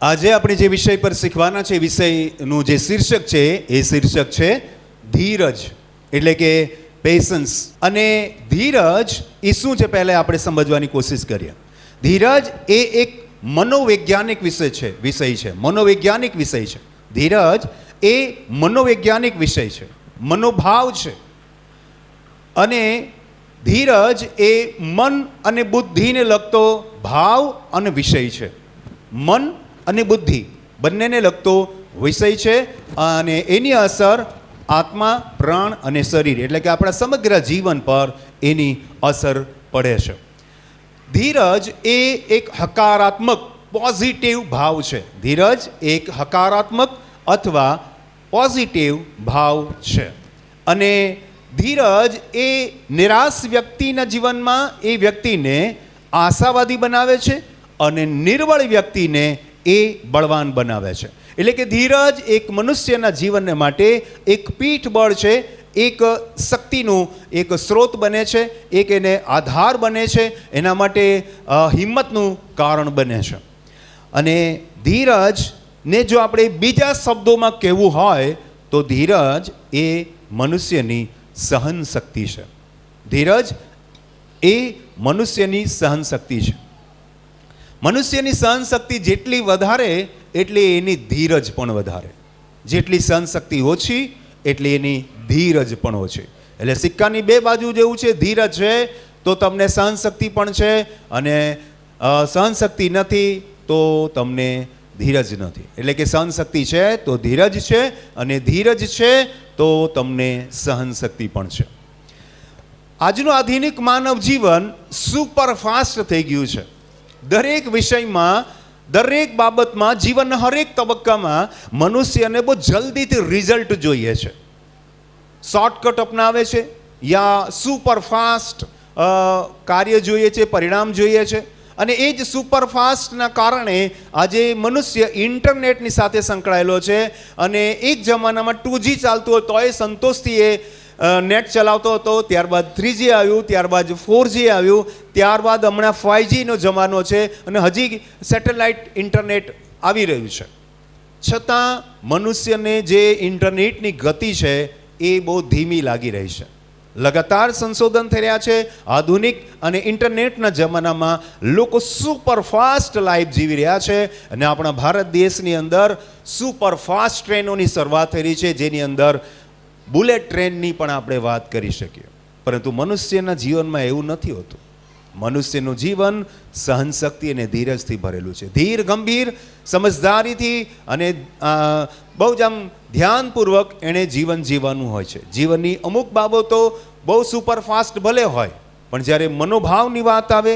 આજે આપણે જે વિષય પર શીખવાના છે, વિષયનું જે શીર્ષક છે એ શીર્ષક છે ધીરજ, એટલે કે પેશન્સ. અને ધીરજ એ શું છે પહેલાં આપણે સમજવાની કોશિશ કરીએ. ધીરજ એ એક મનોવૈજ્ઞાનિક વિષય છે, મનોવૈજ્ઞાનિક વિષય છે. ધીરજ એ મનોવૈજ્ઞાનિક વિષય છે, મનોભાવ છે. અને ધીરજ એ મન અને બુદ્ધિને લગતો ભાવ અને વિષય છે. મન અને બુદ્ધિ બંનેને લગતો વિષય છે અને એની અસર આત્મા, પ્રાણ અને શરીર એટલે કે આપણા સમગ્ર જીવન પર એની અસર પડે છે. ધીરજ એ એક હકારાત્મક પોઝિટિવ ભાવ છે. ધીરજ એક હકારાત્મક અથવા પોઝિટિવ ભાવ છે. અને ધીરજ એ નિરાશ વ્યક્તિના જીવનમાં એ વ્યક્તિને આશાવાદી બનાવે છે અને નિર્બળ વ્યક્તિને એ બળવાન બનાવે છે. એટલે કે ધીરજ એક મનુષ્યના જીવનને માટે એક પીઠબળ છે, એક શક્તિનું એક સ્ત્રોત બને છે, એક એને આધાર બને છે, એના માટે હિંમતનું કારણ બને છે. અને ધીરજને જો આપણે બીજા શબ્દોમાં કહેવું હોય તો ધીરજ એ મનુષ્યની સહન શક્તિ છે. ધીરજ એ મનુષ્યની સહન શક્તિ છે. મનુષ્યની સહન શક્તિ જેટલી વધારે એટલી એની ધીરજ પણ વધારે. જેટલી સહન શક્તિ ઓછી એટલી એની ધીરજ પણ ઓછી. એટલે સિક્કાની બે બાજુ જેવું છે. ધીરજ છે તો તમને સહન શક્તિ પણ છે, અને સહન શક્તિ નથી તો તમને ધીરજ નથી. એટલે કે સહન શક્તિ છે તો ધીરજ છે, અને ધીરજ છે તો તમને સહન શક્તિ પણ છે. આજનું આધુનિક માનવ જીવન સુપરફાસ્ટ થઈ ગયું છે. દરેક વિષયમાં, દરેક બાબતમાં, જીવનના હરેક તબક્કામાં મનુષ્યને બહુ જલ્દીથી રિઝલ્ટ જોઈએ છે. શોર્ટકટ અપનાવે છે યા સુપરફાસ્ટ કાર્ય જોઈએ છે, પરિણામ જોઈએ છે. અને એ જ સુપરફાસ્ટના કારણે આજે મનુષ્ય ઇન્ટરનેટની સાથે સંકળાયેલો છે. અને એક જમાનામાં 2G ચાલતું હોય તોય સંતોષથી એ નેટ ચલાવતો હતો. ત્યારબાદ 3G આવ્યું, ત્યારબાદ 4G આવ્યું, ત્યારબાદ હમણાં 5Gનો જમાનો છે અને હજી સેટેલાઇટ ઇન્ટરનેટ આવી રહ્યું છે. છતાં મનુષ્યને જે ઇન્ટરનેટની ગતિ છે એ બહુ ધીમી લાગી રહી છે. લગાતાર સંશોધન થઈ રહ્યા છે. આધુનિક અને ઇન્ટરનેટના જમાનામાં લોકો સુપરફાસ્ટ લાઈફ જીવી રહ્યા છે. અને આપણા ભારત દેશની અંદર સુપરફાસ્ટ ટ્રેનોની શરૂઆત થઈ રહી છે, જેની અંદર બુલેટ ટ્રેનની પણ આપણે વાત કરી શકીએ. પરંતુ મનુષ્યના જીવનમાં એવું નથી હોતું. મનુષ્યનું જીવન સહનશક્તિ અને ધીરજથી ભરેલું છે. ધીર ગંભીર સમજદારીથી અને બહુ જ આમ ધ્યાનપૂર્વક એણે જીવન જીવવાનું હોય છે. જીવનની અમુક બાબતો બહુ સુપરફાસ્ટ ભલે હોય, પણ જ્યારે મનોભાવની વાત આવે,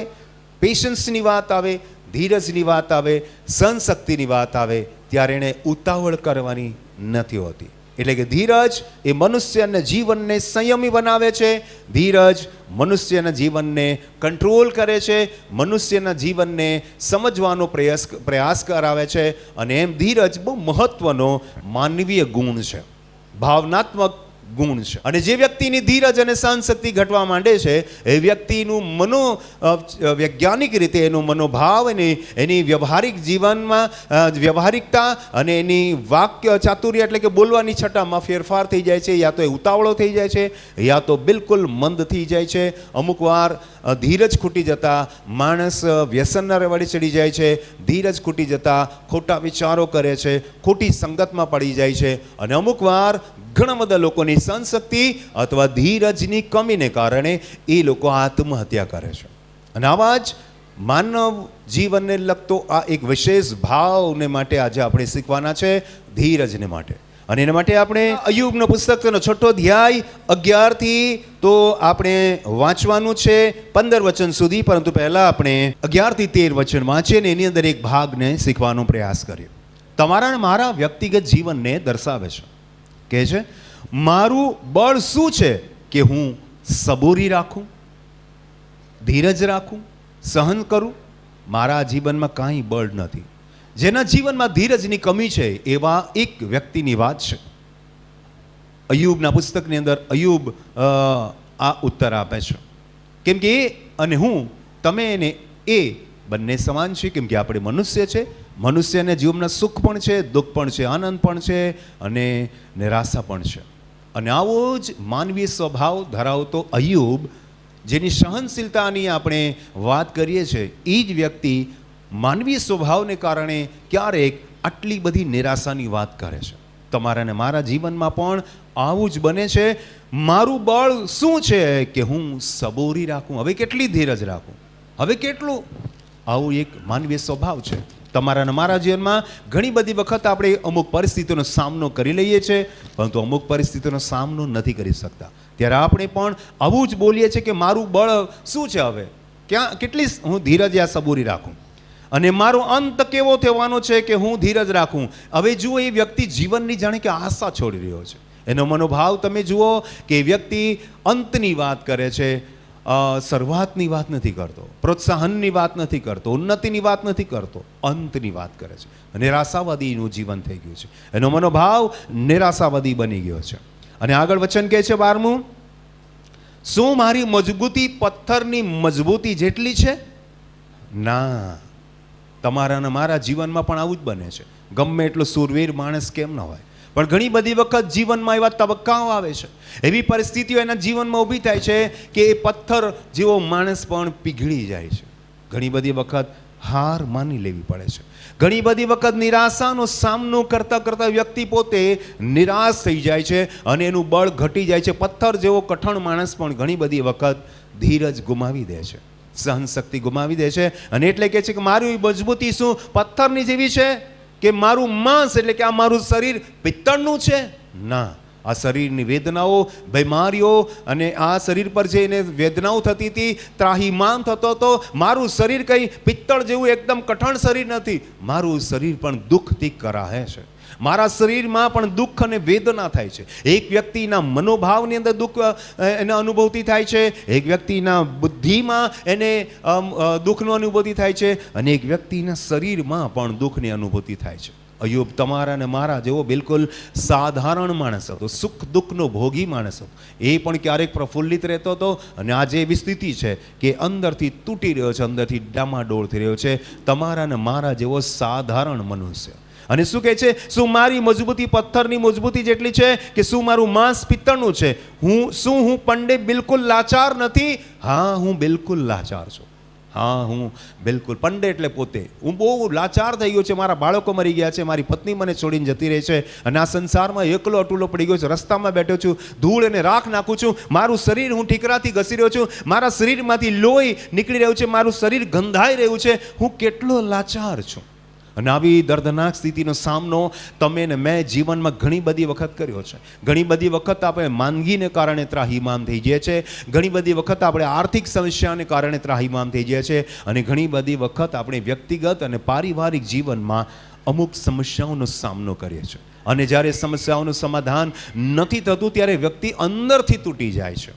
પેશન્સની વાત આવે, ધીરજની વાત આવે, સહનશક્તિની વાત આવે ત્યારે એણે ઉતાવળ કરવાની નથી હોતી. એટલે કે ધીરજ એ મનુષ્યના જીવનને સંયમી બનાવે છે. ધીરજ મનુષ્યના જીવનને કંટ્રોલ કરે છે, મનુષ્યના જીવનને સમજવાનો પ્રયાસ કરાવે છે. અને એમ ધીરજ બહુ મહત્વનો માનવીય ગુણ છે, ભાવનાત્મક ગુણ છે. અને જે વ્યક્તિની ધીરજ અને સહનશક્તિ ઘટવા માંડે છે એ વ્યક્તિનું વૈજ્ઞાનિક રીતે એનું મનોભાવ અને એની વ્યવહારિક જીવનમાં વ્યવહારિકતા અને એની વાક્ય ચાતુર્ય એટલે કે બોલવાની છટામાં ફેરફાર થઈ જાય છે. યા તો એ ઉતાવળો થઈ જાય છે, યા તો બિલકુલ મંદ થઈ જાય છે. અમુક વાર ધીરજ ખૂટી જતાં માણસ વ્યસનના રવાડે ચડી જાય છે. ધીરજ ખૂટી જતાં ખોટા વિચારો કરે છે, ખોટી સંગતમાં પડી જાય છે. અને અમુક વાર ઘણા બધા લોકોની સહનશક્તિ અથવા ધીરજની કમીને કારણે એ લોકો આત્મહત્યા કરે છે. અને આવા જ માનવ જીવનને લગતો આ એક વિશેષ ભાવને માટે આજે આપણે શીખવાના છે, ધીરજને માટે. અને એના માટે આપણે અય્યુબનો પુસ્તકનો 6 અધ્યાય 11થી તો આપણે વાંચવાનું છે 15 વચન સુધી. પરંતુ પહેલાં આપણે 11 થી 13 વચન વાંચીએ ને એની અંદર એક ભાગને શીખવાનો પ્રયાસ કરીએ. તમારા મારા વ્યક્તિગત જીવનને દર્શાવે છે. કહે છે, મારું બળ શું છે કે હું સબૂરી રાખું, ધીરજ રાખું, સહન કરું? મારા જીવનમાં કાંઈ બળ નથી. જેના જીવનમાં ધીરજની કમી છે એવા એક વ્યક્તિની વાત છે. અય્યુબના પુસ્તકની અંદર અય્યુબ આ ઉત્તર આપે છે. કેમ કે એ અને હું, તમે અને એ બંને સમાન છે. કેમ કે આપણે મનુષ્ય છે, મનુષ્યને જીવનમાં સુખ પણ છે, દુઃખ પણ છે, આનંદ પણ છે અને નિરાશા પણ છે. અને આવો જ માનવીય સ્વભાવ ધરાવતો અય્યુબ, જેની સહનશીલતાની આપણે વાત કરીએ છીએ, એ જ વ્યક્તિ માનવીય સ્વભાવને કારણે ક્યારેક આટલી બધી નિરાશાની વાત કરે છે. તમારા ને મારા જીવનમાં પણ આવું જ બને છે. મારું બળ શું છે કે હું સબોરી રાખું, હવે કેટલી ધીરજ રાખું, હવે કેટલું, આવું એક માનવીય સ્વભાવ છે. તમારા અને મારા જીવનમાં ઘણી બધી વખત આપણે અમુક પરિસ્થિતિનો સામનો કરી લઈએ છીએ, પરંતુ અમુક પરિસ્થિતિનો સામનો નથી કરી શકતા. ત્યારે આપણે પણ આવું જ બોલીએ છીએ કે મારું બળ શું છે, હવે કેટલી હું ધીરજ યા સબૂરી રાખું, અને મારો અંત કેવો થવાનો છે કે હું ધીરજ રાખું. હવે જુઓ, એ વ્યક્તિ જીવનની જાણે કે આશા છોડી રહ્યો છે. એનો મનોભાવ તમે જુઓ કે એ વ્યક્તિ અંતની વાત કરે છે, શરૂઆતની વાત નથી કરતો, પ્રોત્સાહનની વાત નથી કરતો, ઉન્નતિની વાત નથી કરતો, અંતની વાત કરે છે. નિરાશાવાદીનું જીવન થઈ ગયું છે. એનો મનોભાવ નિરાશાવાદી બની ગયો છે. અને આગળ વચન કહે છે 12મું, શું મારી મજબૂતી પથ્થરની મજબૂતી જેટલી છે? ના. તમારા અને મારા જીવનમાં પણ આવું જ બને છે. ગમે એટલો સુરવીર માણસ કેમ ન હોય, પણ ઘણી બધી વખત જીવનમાં એવા તબક્કાઓ આવે છે, એવી પરિસ્થિતિઓ એના જીવનમાં ઊભી થાય છે કે એ પથ્થર જેવો માણસ પણ પીગળી જાય છે. ઘણી બધી વખત હાર માની લેવી પડે છે. ઘણી બધી વખત નિરાશાનો સામનો કરતા કરતા વ્યક્તિ પોતે નિરાશ થઈ જાય છે અને એનું બળ ઘટી જાય છે. પથ્થર જેવો કઠણ માણસ પણ ઘણી બધી વખત ધીરજ ગુમાવી દે છે, સહનશક્તિ ગુમાવી દે છે. અને એટલે કહે છે કે મારી મજબૂતી શું પથ્થરની જેવી છે કે મારું માંસ એટલે કે આ મારું શરીર પિત્તળનું છે? ના. આ શરીરની વેદનાઓ, બીમારીઓ અને આ શરીર પર જે એને વેદનાઓ થતી હતી, ત્રાહિમામ થતો હતો, મારું શરીર કંઈ પિત્તળ જેવું એકદમ કઠણ શરીર નથી. મારું શરીર પણ દુઃખથી કરાહે છે. મારા શરીરમાં પણ દુઃખ અને વેદના થાય છે. એક વ્યક્તિના મનોભાવની અંદર દુઃખ એને અનુભૂતિ થાય છે, એક વ્યક્તિના બુદ્ધિમાં એને દુઃખનો અનુભૂતિ થાય છે, અને એક વ્યક્તિના શરીરમાં પણ દુઃખની અનુભૂતિ થાય છે. અય્યુબ તમારા અને મારા જેવો બિલકુલ સાધારણ માણસ હતો, સુખ દુઃખનો ભોગી માણસ હતો. એ પણ ક્યારેક પ્રફુલ્લિત રહેતો હતો, અને આજે એવી સ્થિતિ છે કે અંદરથી તૂટી રહ્યો છે, અંદરથી ડામાડોળ થઈ રહ્યો છે. તમારા અને મારા જેવો સાધારણ મનુષ્ય. અને શું કહે છે? શું મારી મજબૂતી પથ્થરની મજબૂતી જેટલી છે કે શું મારું માંસ પિત્તળનું છે? હું પંડે બિલકુલ લાચાર નથી? હા, હું બિલકુલ લાચાર છું. હા, હું બિલકુલ પંડે એટલે પોતે હું બહુ લાચાર થઈ ગયો છે. મારા બાળકો મરી ગયા છે, મારી પત્ની મને છોડીને જતી રહી છે, અને આ સંસારમાં એકલો અટુલો પડી ગયો છે. રસ્તામાં બેઠો છું, ધૂળ અને રાખ નાખું છું. મારું શરીર હું ઠીકરાથી ઘસી રહ્યો છું, મારા શરીરમાંથી લોહી નીકળી રહ્યું છે, મારું શરીર ગંધાઈ રહ્યું છે. હું કેટલો લાચાર છું. અને આવી દર્દનાક સ્થિતિનો સામનો તમે ને મેં જીવનમાં ઘણી બધી વખત કર્યો છે. ઘણી બધી વખત આપણે માંદગીને કારણે ત્રાહિમામ થઈ જાય છે, ઘણી બધી વખત આપણે આર્થિક સમસ્યાને કારણે ત્રાહિમામ થઈ જાય છે, અને ઘણી બધી વખત આપણે વ્યક્તિગત અને પારિવારિક જીવનમાં અમુક સમસ્યાઓનો સામનો કરીએ છીએ. અને જ્યારે સમસ્યાઓનું સમાધાન નથી થતું ત્યારે વ્યક્તિ અંદરથી તૂટી જાય છે.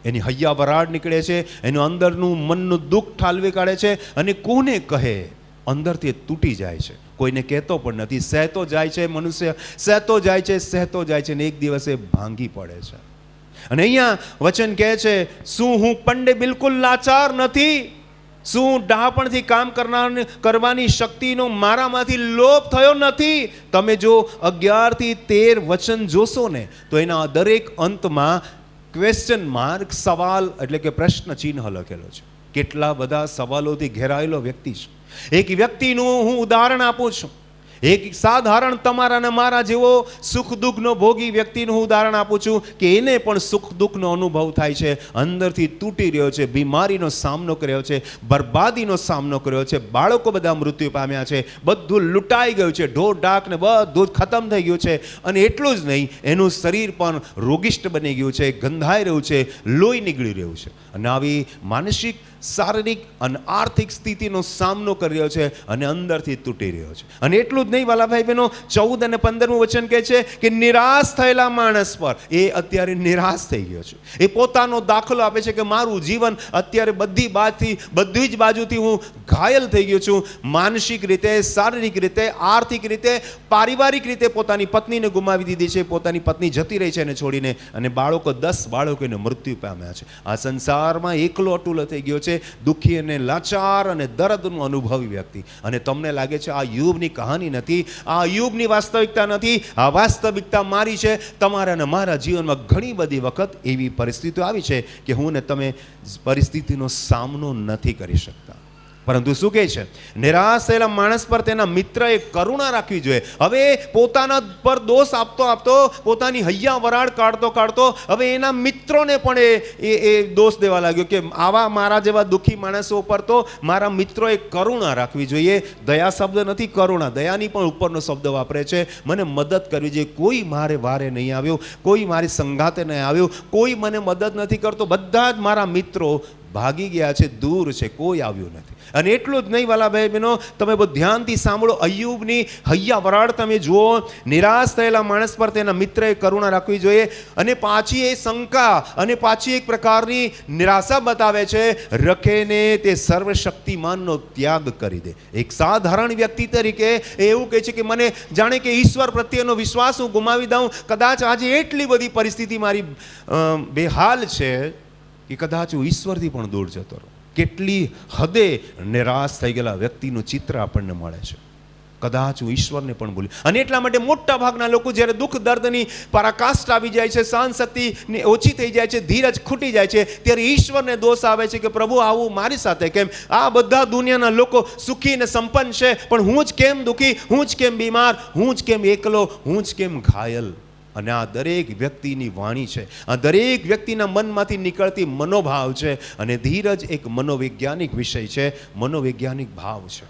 એની હૈયા વરાળ નીકળે છે, એનું અંદરનું મનનું દુઃખ ઠાલવી કાઢે છે, અને કોને કહે અંદરથી તૂટી જાય છે. કોઈને કહેતો પણ નથી. સહેતો જાય છે, મનુષ્ય સહેતો જાય છે, સહેતો જાય છે, ને એક દિવસે ભાંગી પડે છે. અને અહીંયા વચન કહે છે, શું હું પંડે બિલકુલ લાચાર નથી? શું ડહાપણથી કામ કરવાની શક્તિનો મારામાંથી લોપ થયો નથી? તમે જો 11 થી 13 વચન જોશો ને, તો એના દરેક અંતમાં ક્વેશ્ચન માર્ક, સવાલ એટલે કે પ્રશ્ન ચિહ્ન લખેલો છે. કેટલા બધા સવાલોથી ઘેરાયેલો વ્યક્તિ છે. એક વ્યક્તિનું હું ઉદાહરણ આપું છું. એક સાધારણ તમારા અને મારા જેવો સુખ દુઃખનો ભોગી વ્યક્તિનું હું ઉદાહરણ આપું છું કે એને પણ સુખ દુઃખનો અનુભવ થાય છે, અંદરથી તૂટી રહ્યો છે, બીમારીનો સામનો કર્યો છે, બરબાદીનો સામનો કર્યો છે, બાળકો બધા મૃત્યુ પામ્યા છે, બધું લૂંટાઈ ગયું છે, ઢોર ઢાક ને બધું જ ખતમ થઈ ગયું છે. અને એટલું જ નહીં, એનું શરીર પણ રોગિષ્ટ બની ગયું છે, ગંધાઈ રહ્યું છે, લોહી નીકળી રહ્યું છે. અને આવી માનસિક, શારીરિક અને આર્થિક સ્થિતિનો સામનો કરી રહ્યો છે, અને અંદરથી તૂટી રહ્યો છે. અને એટલું જ નહીં વાલા ભાઈ બહેનો, 14 અને 15મું વચન કહે છે કે નિરાશ થયેલા માણસ પર, એ અત્યારે નિરાશ થઈ ગયો છે. એ પોતાનો દાખલો આપે છે કે મારું જીવન અત્યારે બધી જ બાજુથી હું ઘાયલ થઈ ગયો છું. માનસિક રીતે, શારીરિક રીતે, આર્થિક રીતે, પારિવારિક રીતે પોતાની પત્નીને ગુમાવી દીધી છે, પોતાની પત્ની જતી રહી છે એને છોડીને, અને 10 બાળકો એને મૃત્યુ પામ્યા છે. આ સંસારમાં એકલો અટુલો થઈ ગયો છે. છે દુઃખી અને લાચાર અને દર્દનું અનુભવી વ્યક્તિ. અને તમને લાગે છે આ અય્યુબની કહાની નથી, આ અય્યુબની વાસ્તવિકતા નથી, આ વાસ્તવિકતા મારી છે. તમારા અને મારા જીવનમાં ઘણી બધી વખત એવી પરિસ્થિતિઓ આવી છે કે હું ને તમે પરિસ્થિતિનો સામનો નથી કરી શકતા. પરંતુ શું કહે છે? નિરાશ થયેલા માણસ પર તેના મિત્રએ કરુણા રાખવી જોઈએ. હવે પોતાના પર દોષ આપતો આપતો, પોતાની હૈયા વરાળ કાઢતો હવે એના મિત્રોને પણ એ દોષ દેવા લાગ્યો કે આવા મારા જેવા દુઃખી માણસો પર તો મારા મિત્રોએ કરુણા રાખવી જોઈએ. દયા શબ્દ નથી, કરુણા, દયાની પણ ઉપરનો શબ્દ વાપરે છે. મને મદદ કરવી જોઈએ. કોઈ મારે વારે નહીં આવ્યો, કોઈ મારી સંગાતે નહીં આવ્યો, કોઈ મને મદદ નથી કરતો. બધા જ મારા મિત્રો ભાગી ગયા છે, દૂર છે, કોઈ આવ્યું નથી. અને એટલું જ નહીં વાલા ભાઈ બહેનો, તમે બહુ ધ્યાનથી સાંભળો. અય્યુબની હૈયા વરાળ તમે જુઓ. નિરાશ થયેલા માણસ પર તેના મિત્રએ કરુણા રાખવી જોઈએ. અને પાછી એ શંકા અને પાછી એક પ્રકારની નિરાશા બતાવે છે. રખેને તે સર્વશક્તિમાનનો ત્યાગ કરી દે. એક સાધારણ વ્યક્તિ તરીકે એવું કહે છે કે મને જાણે કે ઈશ્વર પ્રત્યેનો વિશ્વાસ હું ગુમાવી દઉં. કદાચ આજે એટલી બધી પરિસ્થિતિ મારી બેહાલ છે કે કદાચ હું ઈશ્વરથી પણ દૂર જતો રહું. કેટલી હદે નિરાશ થઈ ગયેલા વ્યક્તિનું ચિત્ર આપણને મળે છે. કદાચ હું ઈશ્વરને પણ ભૂલી. અને એટલા માટે મોટા ભાગના લોકો જ્યારે દુઃખ દર્દની પરાકાષ્ઠા આવી જાય છે, સહન શક્તિ ઓછી થઈ જાય છે, ધીરજ ખૂટી જાય છે, ત્યારે ઈશ્વરને દોષ આવે છે કે પ્રભુ આવું મારી સાથે કેમ? આ બધા દુનિયાના લોકો સુખી અને સંપન્ન છે, પણ હું જ કેમ દુઃખી, હું જ કેમ બીમાર, હું જ કેમ એકલો, હું જ કેમ ઘાયલ? અને આ દરેક વ્યક્તિની વાણી છે, આ દરેક વ્યક્તિના મનમાંથી નીકળતી મનોભાવ છે. અને ધીરજ એક મનોવૈજ્ઞાનિક વિષય છે, મનોવૈજ્ઞાનિક ભાવ છે.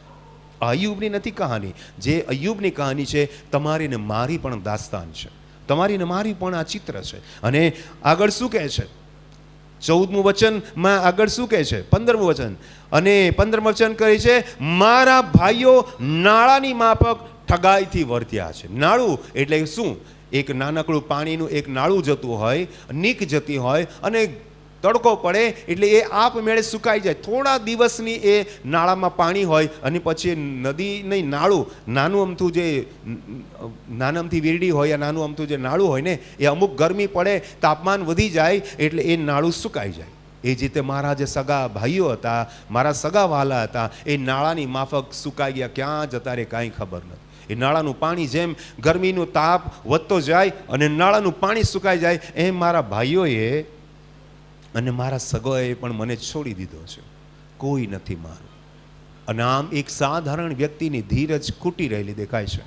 આ અય્યુબની નથી કહાની. જે અય્યુબની કહાની છે, તમારી ને મારી પણ દાસ્તાન છે, તમારી ને મારી પણ આ ચિત્ર છે. અને આગળ શું કહે છે? 14મું વચનમાં આગળ શું કહે છે? 15મું વચન. અને 15મું વચન કહે છે, મારા ભાઈઓ નાળાની માફક ઠગાઈથી વર્ત્યા છે. નાળું એટલે શું? એક નાનકડું પાણીનું એક નાળું જતું હોય, નીક જતી હોય, અને તડકો પડે એટલે એ આપમેળે સુકાઈ જાય. થોડા દિવસની એ નાળામાં પાણી હોય અને પછી નદી નહીં, નાળું, નાનું અમથું જે નાનમથી વીરડી હોય, નાનું અમથું જે નાળું હોય ને, એ અમુક ગરમી પડે, તાપમાન વધી જાય એટલે એ નાળું સુકાઈ જાય. એ જ રીતે મારા જે સગા ભાઈઓ હતા, મારા સગા વહાલા હતા, એ નાળાની માફક સુકાઈ ગયા. ક્યાં જતા રે કાંઈ ખબર નથી. એ નાળાનું પાણી જેમ ગરમીનું તાપ વધતો જાય અને નાળાનું પાણી સુકાઈ જાય, એમ મારા ભાઈઓએ અને મારા સગોએ પણ મને છોડી દીધો છે. કોઈ નથી મારું. અને આમ એક સાધારણ વ્યક્તિની ધીરજ ખૂટી રહેલી દેખાય છે.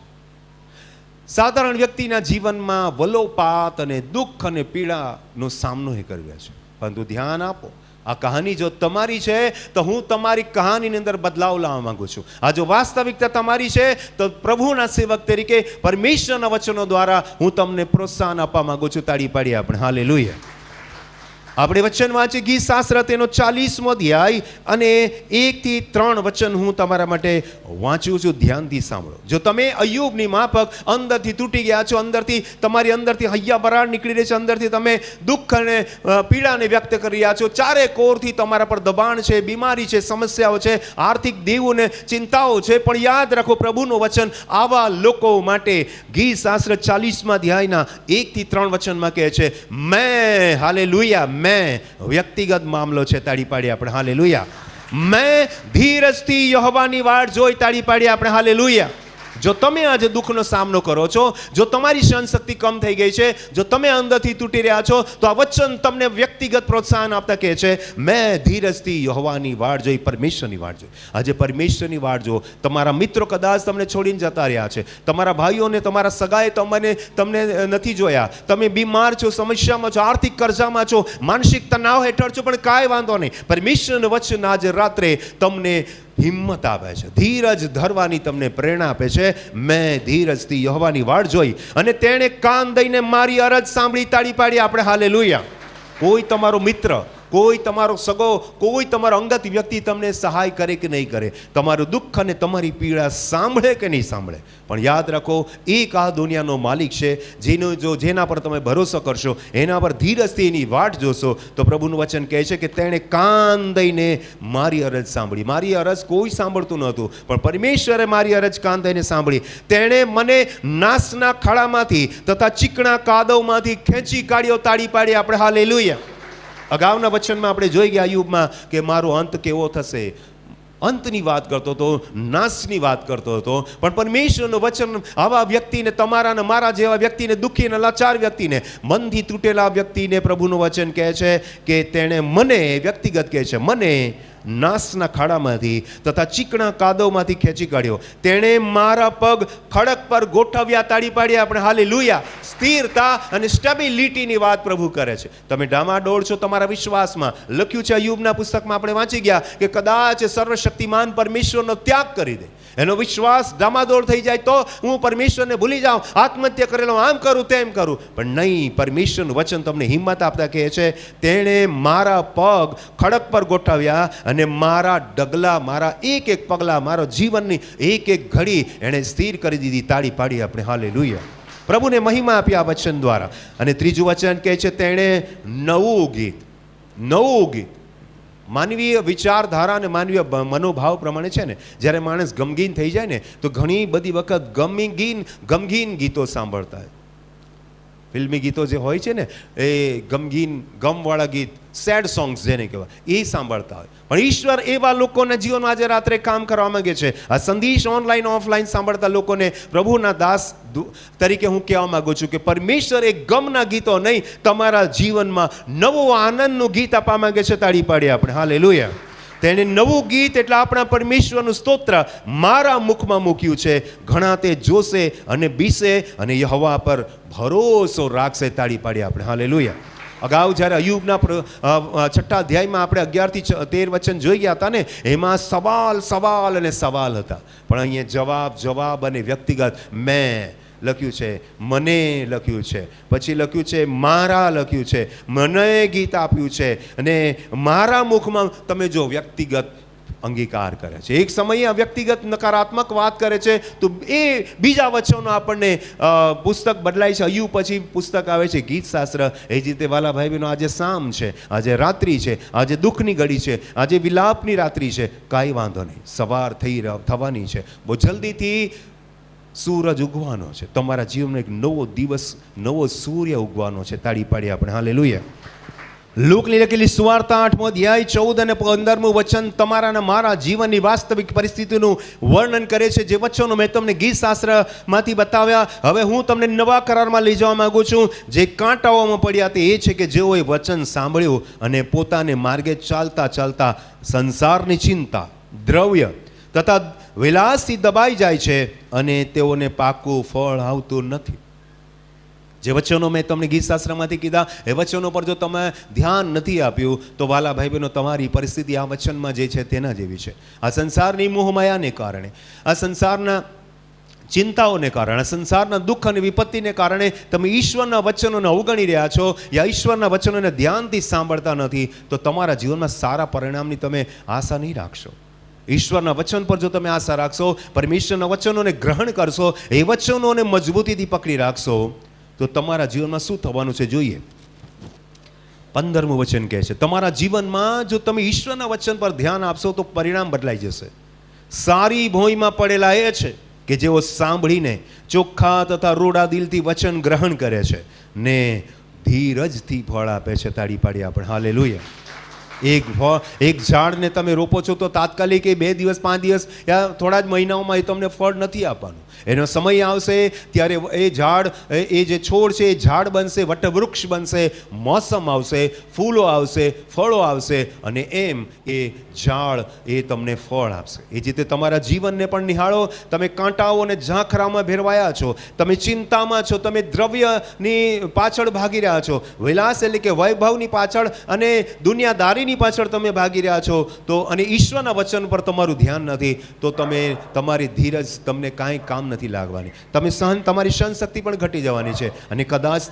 સાધારણ વ્યક્તિના જીવનમાં વલોપાત અને દુઃખ અને પીડાનો સામનો એ કર્યો છે. પરંતુ ધ્યાન આપો, આ કહાની જો તમારી છે તો હું તમારી કહાનીની અંદર બદલાવ લાવવા માંગુ છું. આ જો વાસ્તવિકતા તમારી છે તો પ્રભુના સેવક તરીકે પરમેશ્વરના વચનો દ્વારા હું તમને પ્રોત્સાહન આપવા માંગુ છું. તાળી પાડીએ આપણે. હાલેલુયા. આપણે વચન વાંચીએ ગીત શાસ્ત્ર તેનો 40મો અધ્યાય અને 1 થી 3 વચન હું તમારા માટે વાંચું છું. ધ્યાનથી સાંભળો. જો તમે અય્યુબની માફક અંદરથી તૂટી ગયા છો, અંદરથી તમારી અંદરથી હૈયા વરાળ નીકળી રહી છે, અંદરથી તમે દુઃખ અને પીડાને વ્યક્ત કરી રહ્યા છો, ચારે કોરથી તમારા પર દબાણ છે, બીમારી છે, સમસ્યાઓ છે, આર્થિક દેવું ને ચિંતાઓ છે, પણ યાદ રાખો પ્રભુનું વચન આવા લોકો માટે ગીત શાસ્ત્ર 40મા અધ્યાયના 1 થી 3 વચનમાં કહે છે, મેં, હાલેલુયા, મેં, વ્યક્તિગત મામલો છે. તાળી પાડીએ આપણે. હાલેલુયા. મેં ધીરજથી યહોવાની વાટ જોઈ. તાળી પાડીએ આપણે. હાલેલુયા. જો તમે આજે દુઃખનો સામનો કરો છો, જો તમારી સહનશક્તિ કમ થઈ ગઈ છે, જો તમે અંદરથી તૂટી રહ્યા છો, તો આ વચન તમને વ્યક્તિગત પ્રોત્સાહન આપતા કહે છે, મેં ધીરજથી યહોવાની વાટ જોઈ, પરમેશ્વરની વાટ જોઈ. આજે પરમેશ્વરની વાટ જો. તમારા મિત્રો કદાચ તમને છોડીને જતા રહ્યા છે, તમારા ભાઈઓને, તમારા સગાએ તમને નથી જોયા, તમે બીમાર છો, સમસ્યામાં છો, આર્થિક કર્જામાં છો, માનસિક તણાવ હેઠળ છો, પણ કાંઈ વાંધો નહીં. પરમેશ્વરનું વચન આજે રાત્રે તમને હિંમત આપે છે, ધીરજ ધરવાની તમને પ્રેરણા આપે છે. મેં ધીરજથી યહોવાની વાટ જોઈ અને તેણે કાન દઈને મારી અરજ સાંભળી. તાળી પાડી આપણે. હાલેલુયા. કોઈ તમારો મિત્ર, કોઈ તમારો સગો, કોઈ તમારો અંગત વ્યક્તિ તમને સહાય કરે કે નહીં કરે, તમારું દુઃખ અને તમારી પીડા સાંભળે કે નહીં સાંભળે, પણ યાદ રાખો, એક આ દુનિયાનો માલિક છે, જેના પર તમે ભરોસો કરશો, એના પર ધીરજથી એની વાટ જોશો, તો પ્રભુનું વચન કહે છે કે તેણે કાન દઈને મારી અરજ સાંભળી. મારી અરજ કોઈ સાંભળતું નહોતું, પણ પરમેશ્વરે મારી અરજ કાન દઈને સાંભળી. તેણે મને નાશના ખાડામાંથી તથા ચીકણા કાદવમાંથી ખેંચી કાઢ્યો. તાળી પાડી આપણે. હાલેલુયા. અગાઉના વચનમાં આપણે જોઈ ગયા અયુબમાં કે મારો અંત કેવો થશે, અંતની વાત કરતો હતો, નાશની વાત કરતો હતો. પણ પરમેશ્વરનું વચન આવા વ્યક્તિને, તમારા ને મારા જેવા વ્યક્તિને, દુઃખી અને લાચાર વ્યક્તિને, મનથી તૂટેલા વ્યક્તિને પ્રભુનું વચન કહે છે કે તેણે મને, વ્યક્તિગત કહે છે, મને નાશના ખાડામાંથી તથા ચીકણા કાદવમાંથી ખેંચી કાઢ્યો. તેણે મારા પગ ખડક પર ગોઠવ્યા. તાળી પાડીએ આપણે હાલેલુયા. સ્થિરતા અને સ્ટેબિલિટીની વાત પ્રભુ કરે છે. તમે ડામાડોળ છો તમારા વિશ્વાસમાં. લખ્યું છે અયુબના પુસ્તકમાં, આપણે વાંચી ગયા કે કદાચ સર્વશક્તિમાન પરમેશ્વરનો ત્યાગ કરી દે, એનો વિશ્વાસ ડામાડોળ થઈ જાય તો હું પરમેશ્વરને ભૂલી જાઉં, આત્મહત્યા કરેલો, આમ કરું તેમ કરું. પણ નહીં, પરમેશ્વરનું વચન તમને હિંમત આપતા કહે છે તેણે મારા પગ ખડક પર ગોઠવ્યા અને મારા ડગલા, મારા એક એક પગલા, મારા જીવનની એક એક ઘડી એણે સ્થિર કરી દીધી. તાળી પાડી આપણે હાલેલુયા. પ્રભુને મહિમા આપી આ વચન દ્વારા. અને ત્રીજું વચન કહે છે તેણે નવું ગીત, નવું ગીત. માનવીય વિચારધારા અને માનવીય મનોભાવ પ્રમાણે છે ને, જ્યારે માણસ ગમગીન થઈ જાય ને તો ઘણી બધી વખત ગમગીન ગીતો સાંભળતા હોય. ફિલ્મી ગીતો જે હોય છે ને એ ગમવાળા ગીત, સેડ સોંગ્સ જેને કહેવાય, એ સાંભળતા હોય. પણ ઈશ્વર એવા લોકોના જીવનમાં આજે રાત્રે કામ કરવા માંગે છે. આ સંદેશ ઓનલાઈન ઓફલાઈન સાંભળતા લોકોને પ્રભુના દાસ તરીકે હું કહેવા માંગુ છું કે પરમેશ્વર એ ગમના ગીતો નહીં, તમારા જીવનમાં નવો આનંદનું ગીત આપવા માંગે છે. તાળી પાડીએ આપણે હાલેલુયા. તેણે નવું ગીત એટલે આપણા પરમેશ્વરનું સ્તોત્ર મારા મુખમાં મૂક્યું છે. ઘણા તે જોશે અને બીસે અને યહોવા પર ભરોસો રાખશે. તાળી પાડીએ આપણે હાલેલુયા. અગાઉ જ્યારે અયુબના 6ઠ્ઠા અધ્યાયમાં આપણે 11 થી 13 વચન જોઈ ગયા હતા ને, એમાં સવાલ અને સવાલ હતા. પણ અહીંયા જવાબ અને વ્યક્તિગત મેં લખ્યું છે, મને લખ્યું છે, પછી લખ્યું છે મારા લખ્યું છે, મને ગીત આપ્યું છે. અને મારા મુખમાં તમે જો વ્યક્તિગત અંગીકાર કરે છે. એક સમયે આ વ્યક્તિગત નકારાત્મક વાત કરે છે તો એ બીજા વચનો આપણને પુસ્તક બદલાય છે. અયુબ પછી પુસ્તક આવે છે ગીત શાસ્ત્ર. એ જ રીતે વાલા ભાઈ બહેનો, આજે સામ છે, આજે રાત્રિ છે, આજે દુઃખની ઘડી છે, આજે વિલાપની રાત્રિ છે. કાંઈ વાંધો નહીં, સવાર થવાની છે. બહુ જલ્દીથી સૂરજ ઉગવાનો છે. તમારા જીવનમાં એક નવો દિવસ, નવો સૂર્ય ઉગવાનો છે. તાળી પાડીએ આપણે હાલેલુયા. લૂકની લખેલી સુવાર્તા 8મો અધ્યાય 14 અને 15મું વચન તમારા અને મારા જીવનની વાસ્તવિક પરિસ્થિતિનું વર્ણન કરે છે. જે વચનો મેં તમને ગીત શાસ્ત્રમાંથી બતાવ્યા, હવે હું તમને નવા કરારમાં લઈ જવા માંગુ છું. જે કાંટાઓમાં પડ્યા તે એ છે કે જેઓએ વચન સાંભળ્યું અને પોતાને માર્ગે ચાલતા ચાલતા સંસારની ચિંતા, દ્રવ્ય તથા વિલાસથી દબાઈ જાય છે અને તેઓને પાકું ફળ આવતું નથી. જે વચનો મેં તમને ગીત શાસ્ત્રમાંથી કીધા, એ વચનો પર જો તમે ધ્યાન નથી આપ્યું તો વાલા ભાઈ બહેનો, તમારી પરિસ્થિતિ આ વચનમાં જે છે તેના જેવી છે. આ સંસારની મોહમાયાને કારણે, આ સંસારના ચિંતાઓને કારણે, આ સંસારના દુઃખ અને વિપત્તિને કારણે તમે ઈશ્વરના વચનોને અવગણી રહ્યા છો યા ઈશ્વરના વચનોને ધ્યાનથી સાંભળતા નથી, તો તમારા જીવનમાં સારા પરિણામની તમે આશા નહીં રાખશો. ઈશ્વરના વચન પર જો તમે આશા રાખશો, પરમેશ્વરના વચનોને ગ્રહણ કરશો, એ વચનોને મજબૂતીથી પકડી રાખશો, તો તમારા જીવનમાં શું થવાનું છે જોઈએ. 15મું વચન કહે છે તમારા જીવનમાં જો તમે ઈશ્વરના વચન પર ધ્યાન આપશો તો પરિણામ બદલાઈ જશે. સારી ભોંયમાં પડેલા એ છે કે જેઓ સાંભળીને ચોખ્ખા તથા રોડા દિલથી વચન ગ્રહણ કરે છે ને ધીરજથી ફળ આપે છે. તાળી પાડી આપણે હાલેલુયા. એક ઝાડને તમે રોપો છો તો તાત્કાલિક 2 દિવસ 5 દિવસ યા થોડા જ મહિનાઓમાં એ તમને ફળ નથી આપવાનું. એનો સમય આવશે ત્યારે એ ઝાડ, એ જે છોડ છે એ ઝાડ બનશે, વટવૃક્ષ બનશે, મોસમ આવશે, ફૂલો આવશે, ફળો આવશે અને એમ એ ઝાડ એ તમને ફળ આપશે. એ જ રીતે તમારા જીવનને પણ નિહાળો. તમે કાંટાઓ અને ઝાંખરામાં ભેરવાયા છો, તમે ચિંતામાં છો, તમે દ્રવ્યની પાછળ ભાગી રહ્યા છો, વિલાસ એટલે કે વૈભવની પાછળ અને દુનિયાદારીની પાછળ તમે ભાગી રહ્યા છો, તો અને ઈશ્વરના વચન પર તમારું ધ્યાન નથી, તો તમારી ધીરજ તમને કાંઈ કામ નથી લાગવાની. તમારી સહન શક્તિ પણ ઘટી જવાની છે અને કદાચ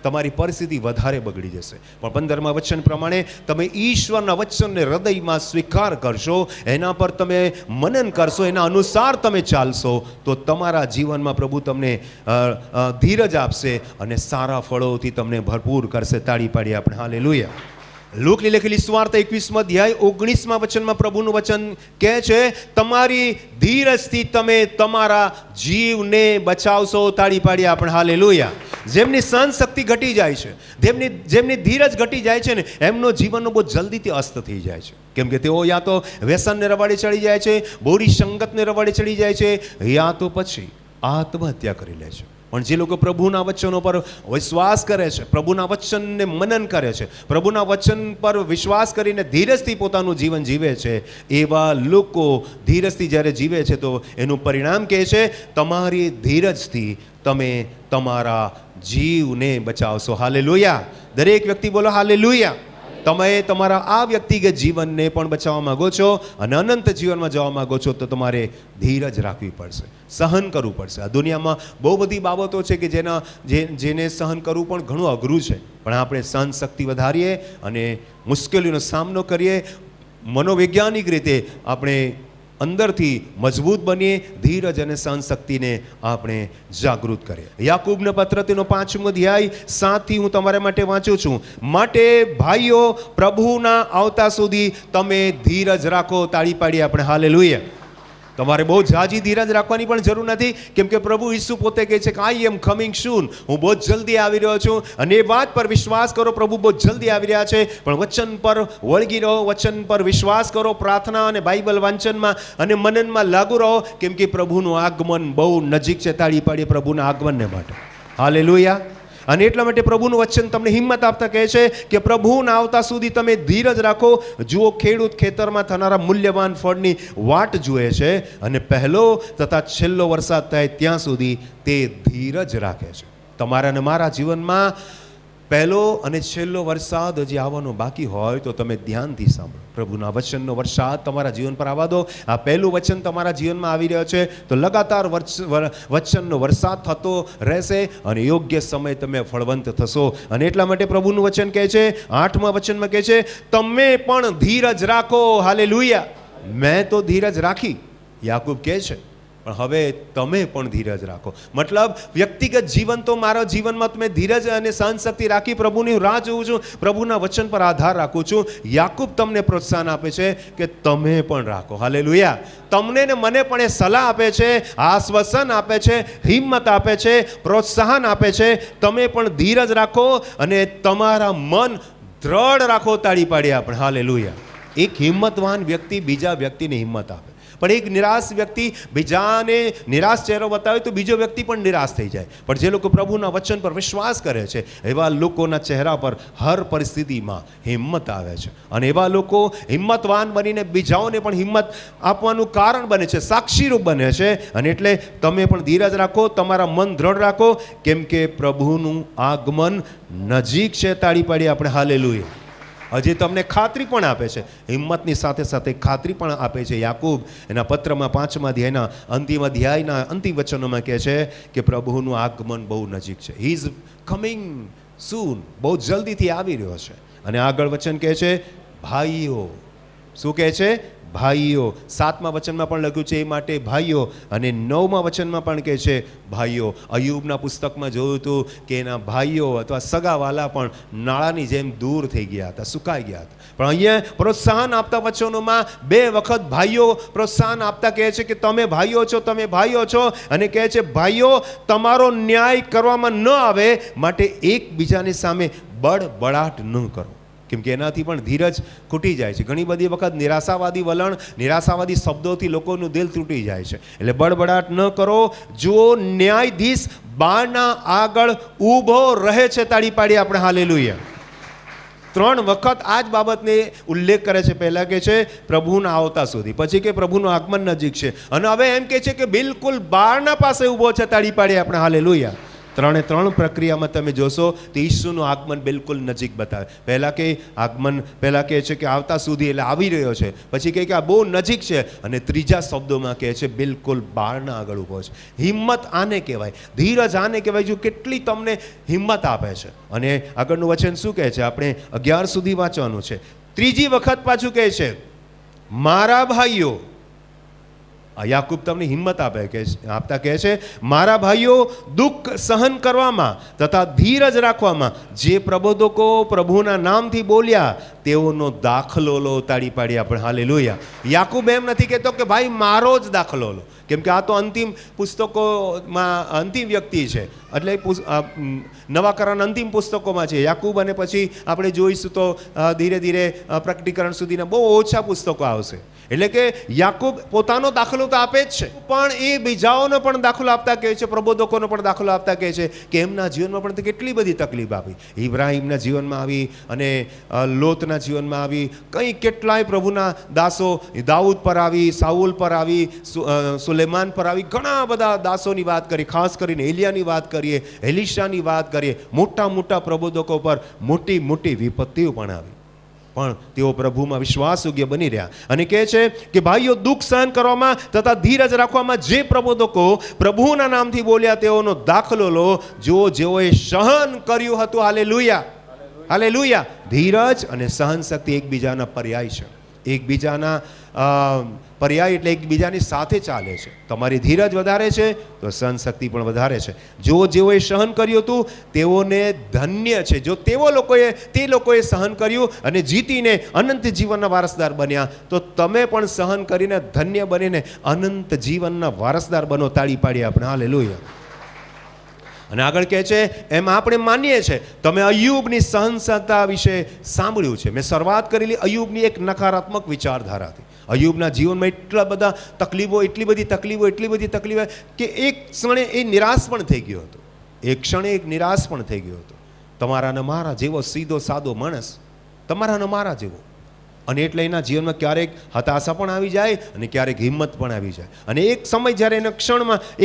તમારી પરિસ્થિતિ વધારે બગડી જશે. પણ 15મા વચન પ્રમાણે તમે ઈશ્વરના વચનને હૃદયમાં સ્વીકાર કરશો, એના પર તમે મનન કરશો, એના અનુસાર તમે ચાલશો, તો તમારા જીવનમાં પ્રભુ તમને ધીરજ આપશે અને સારા ફળોથી તમને ભરપૂર કરશે. તાળી પાડી આપણે હાલેલુયા. લૂકની લખેલી સુવાર્તા 21 અધ્યાય 19 વચનમાં પ્રભુનું વચન કહે છે, તમારી ધીરજથી તમે તમારા જીવને બચાવશો. તાળી પાડી આપણે હાલેલુયા. જેમની સહન શક્તિ ઘટી જાય છે, જેમની ધીરજ ઘટી જાય છે ને, એમનો જીવનનો બહુ જલ્દીથી અસ્ત થઈ જાય છે. કેમ કે તેઓ યા તો વ્યસનને રવાડે ચડી જાય છે, બોરી સંગતને રવાડે ચડી જાય છે, યા તો પછી આત્મહત્યા કરી લે છે. પણ જે લોકો પ્રભુના વચનો પર વિશ્વાસ કરે છે, પ્રભુના વચનને મનન કરે છે, પ્રભુના વચન પર વિશ્વાસ કરીને ધીરજથી પોતાનું જીવન જીવે છે, એવા લોકો ધીરજથી જ્યારે જીવે છે તો એનું પરિણામ કહે છે, તમારી ધીરજથી તમે તમારા જીવને બચાવશો. હાલેલુયા. દરેક વ્યક્તિ બોલો હાલેલુયા. તમે તમારા આ વ્યક્તિગત જીવનને પણ બચાવવા માંગો છો અને અનંત જીવનમાં જવા માંગો છો તો તમારે ધીરજ રાખવી પડશે, સહન કરવું પડશે. આ દુનિયામાં બહુ બધી બાબતો છે કે જેને સહન કરવું પણ ઘણું અઘરું છે, પણ આપણે સહન શક્તિ વધારીએ અને મુશ્કેલીનો સામનો કરીએ, મનોવૈજ્ઞાનિક રીતે આપણે અંદરથી મજબૂત બનીએ, ધીરજ અને સહનશક્તિને આપણે જાગૃત કરીએ. યાકૂબના પત્ર તેનો 5મો અધ્યાય 7થી હું તમારા માટે વાંચું છું. માટે ભાઈઓ, પ્રભુના આવતા સુધી તમે ધીરજ રાખો. તાળી પાડી આપણે હાલેલુયા. તમારે બહુ ઝાઝી ધીરજ રાખવાની પણ જરૂર નથી, કેમ કે પ્રભુ ઈસુ પોતે કહે છે કે આઈ એમ કમિંગ સૂન, હું બહુ જલ્દી આવી રહ્યો છું. અને એ વાત પર વિશ્વાસ કરો, પ્રભુ બહુ જલ્દી આવી રહ્યા છે. પણ વચન પર વળગી રહો, વચન પર વિશ્વાસ કરો, પ્રાર્થના અને બાઇબલ વાંચનમાં અને મનનમાં લાગુ રહો, કેમ કે પ્રભુનું આગમન બહુ નજીક છે. તાળી પાડીએ પ્રભુના આગમનને માટે. હાલેલુયા. અને એટલા માટે પ્રભુનું વચન તમને હિંમત આપતા કહે છે કે પ્રભુના આવતા સુધી તમે ધીરજ રાખો. જુઓ, ખેડૂત ખેતરમાં થનારા મૂલ્યવાન ફળની વાટ જુએ છે અને પહેલો તથા છેલ્લો વરસાદ થાય ત્યાં સુધી તે ધીરજ રાખે છે. તમારા અને મારા જીવનમાં પહેલો અને છેલ્લો વરસાદ હજી આવવાનો બાકી હોય તો તમે ધ્યાનથી સાંભળો. પ્રભુના વચનનો વરસાદ તમારા જીવન પર આવવા દો. આ પહેલું વચન તમારા જીવનમાં આવી રહ્યો છે તો લગાતાર વચનનો વરસાદ થતો રહેશે અને યોગ્ય સમય તમે ફળવંત થશો. અને એટલા માટે પ્રભુનું વચન કહે છે, 8મા વચનમાં કહે છે, તમે પણ ધીરજ રાખો. હાલેલુયા. મેં તો ધીરજ રાખી, યાકૂબ કહે છે, પણ હવે તમે પણ ધીરજ રાખો. મતલબ વ્યક્તિગત જીવન તો મારા જીવનમાં તમે ધીરજ અને સહનશક્તિ રાખી પ્રભુની રાહ જોઉં છું, પ્રભુના વચન પર આધાર રાખું છું. યાકૂબ તમને પ્રોત્સાહન આપે છે કે તમે પણ રાખો. હાલેલુયા. તમને ને મને પણ એ સલાહ આપે છે, આશ્વાસન આપે છે, હિંમત આપે છે, પ્રોત્સાહન આપે છે. તમે પણ ધીરજ રાખો અને તમારા મન દ્રઢ રાખો. તાળી પાડીએ આપણે હાલેલુયા. એક હિંમતવાન વ્યક્તિ બીજા વ્યક્તિને હિંમત આપે, પણ એક નિરાશ વ્યક્તિ બીજાને નિરાશ ચહેરો બતાવે તો બીજો વ્યક્તિ પણ નિરાશ થઈ જાય. પણ જે લોકો પ્રભુના વચન પર વિશ્વાસ કરે છે એવા લોકોના ચહેરા પર હર પરિસ્થિતિમાં હિંમત આવે છે. અને એવા લોકો હિંમતવાન બનીને બીજાઓને પણ હિંમત આપવાનું કારણ બને છે, સાક્ષીરૂપ બને છે. અને એટલે તમે પણ ધીરજ રાખો, તમારા મન દ્રઢ રાખો, કેમ કે પ્રભુનું આગમન નજીક છે. તાળી પાડી આપણે હાલેલુયા. હજી તમને ખાતરી પણ આપે છે, હિંમતની સાથે સાથે ખાતરી પણ આપે છે. યાકૂબ એના પત્રમાં 5મા અધ્યાયના અંતિમ વચનોમાં કહે છે કે પ્રભુનું આગમન બહુ નજીક છે. હી ઇઝ કમિંગ સૂન. બહુ જલ્દીથી આવી રહ્યો છે. અને આગળ વચન કહે છે ભાઈઓ. શું કહે છે? ભાઈઓ. 7મા વચનમાં પણ લખ્યું છે એ માટે ભાઈઓ, અને 9મા વચનમાં પણ કહે છે ભાઈઓ. અયુબના પુસ્તકમાં જોયું હતું કે એના ભાઈઓ અથવા સગાવાલા પણ નાળાની જેમ દૂર થઈ ગયા હતા, સુકાઈ ગયા હતા. પણ અહીંયા પ્રોત્સાહન આપતા વચનોમાં 2 વખત ભાઈઓ પ્રોત્સાહન આપતા કહે છે કે તમે ભાઈઓ છો, તમે ભાઈઓ છો. અને કહે છે ભાઈઓ, તમારો ન્યાય કરવામાં ન આવે માટે એકબીજાની સામે બળબડાટ ન કરો, કેમ કે એનાથી પણ ધીરજ ખૂટી જાય છે. ઘણી બધી વખત નિરાશાવાદી વલણ, નિરાશાવાદી શબ્દોથી લોકોનું દિલ તૂટી જાય છે. એટલે બળબડાટ ન કરો. જો ન્યાયાધીશ બારના આગળ ઊભો રહે છે. તાળી પાડી આપણે હાલેલુયા. 3 વખત આ જ બાબતને ઉલ્લેખ કરે છે. પહેલા કે છે પ્રભુના આવતા સુધી, પછી કે પ્રભુનું આગમન નજીક છે, અને હવે એમ કે છે કે બિલકુલ બારના પાસે ઊભો છે. તાળી પાડી આપણે હાલેલુયા. 3 પ્રક્રિયામાં તમે જોશો તો ઈસુનું આગમન બિલકુલ નજીક બતાવે. પહેલાં કહે છે કે આવતા સુધી, એટલે આવી રહ્યો છે. પછી કહે કે આ બહુ નજીક છે. અને ત્રીજા શબ્દોમાં કહે છે બિલકુલ બારના આગળ ઊભો છે. હિંમત આને કહેવાય, ધીરજ આને કહેવાય. જો કેટલી તમને હિંમત આપે છે. અને આગળનું વચન શું કહે છે? આપણે 11 સુધી વાંચવાનું છે. ત્રીજી વખત પાછું કહે છે મારા ભાઈઓ. આ યાકૂબ તમને હિંમત આપતા કહે છે, મારા ભાઈઓ, દુઃખ સહન કરવામાં તથા ધીરજ રાખવામાં જે પ્રબોધકો પ્રભુના નામથી બોલ્યા તેઓનો દાખલો લો. તાળી પાડી આપણે હાલેલુયા. યાકૂબ એમ નથી કહેતો કે ભાઈ મારો જ દાખલો લો, કેમ કે આ તો અંતિમ પુસ્તકોમાં અંતિમ વ્યક્તિ છે, એટલે નવા કરારના અંતિમ પુસ્તકોમાં છે યાકૂબ, અને પછી આપણે જોઈશું તો ધીરે ધીરે પ્રકટીકરણ સુધીના બહુ ઓછા પુસ્તકો આવશે. એટલે કે યાકૂબ પોતાનો દાખલો તો આપે જ છે, પણ એ બીજાઓનો પણ દાખલો આપતા કહે છે, પ્રબોધકોનો પણ દાખલો આપતા કહે છે કે એમના જીવનમાં પણ કેટલી બધી તકલીફ આવી. ઇબ્રાહિમના જીવનમાં આવી, અને લોતના જીવનમાં આવી, કંઈ કેટલાય પ્રભુના દાસો દાઉદ પર આવી, સાઉલ પર આવી, સુલેમાન પર આવી, ઘણા બધા દાસોની વાત કરી, ખાસ કરીને એલિયાની વાત કરીએ, એલિશાની વાત કરીએ, મોટા મોટા પ્રબોધકો પર મોટી મોટી વિપત્તિઓ પણ આવી, પણ તેઓ પ્રભુમાં વિશ્વાસયોગ્ય બની રહ્યા. અને કહે છે કે ભાઈઓ, દુઃખ સહન કરવામાં તથા ધીરજ રાખવામાં જે પ્રબોધકો પ્રભુના નામથી બોલ્યા તેઓનો દાખલો લો, જેઓએ સહન કર્યું હતું. Hallelujah, hallelujah. ધીરજ અને સહન શક્તિ એકબીજાના પર્યાય છે, એકબીજાના પર્યાય એટલે એકબીજાની સાથે ચાલે છે. તમારી ધીરજ વધારે છે તો સહન શક્તિ પણ વધારે છે. જેઓએ સહન કર્યું હતું તેઓને ધન્ય છે. જો તે લોકોએ સહન કર્યું અને જીતીને અનંત જીવનના વારસદાર બન્યા, તો તમે પણ સહન કરીને ધન્ય બનીને અનંત જીવનના વારસદાર બનો. તાળી પાડીએ આપણે હાલેલુયા. અને આગળ કહે છે, એમ આપણે માનીએ છીએ. તમે અય્યુબની સહનશીલતા વિશે સાંભળ્યું છે. મેં શરૂઆત કરેલી અય્યુબની એક નકારાત્મક વિચારધારા હતી. અય્યુબના જીવનમાં એટલી બધી તકલીફો કે એક ક્ષણે એ નિરાશ પણ થઈ ગયો હતો. તમારા ને મારા જેવો સીધો સાદો માણસ, તમારા ને મારા જેવો. અને એટલે એના જીવનમાં ક્યારેક હતાશા પણ આવી જાય અને ક્યારેક હિંમત પણ આવી જાય. અને એક સમય જ્યારે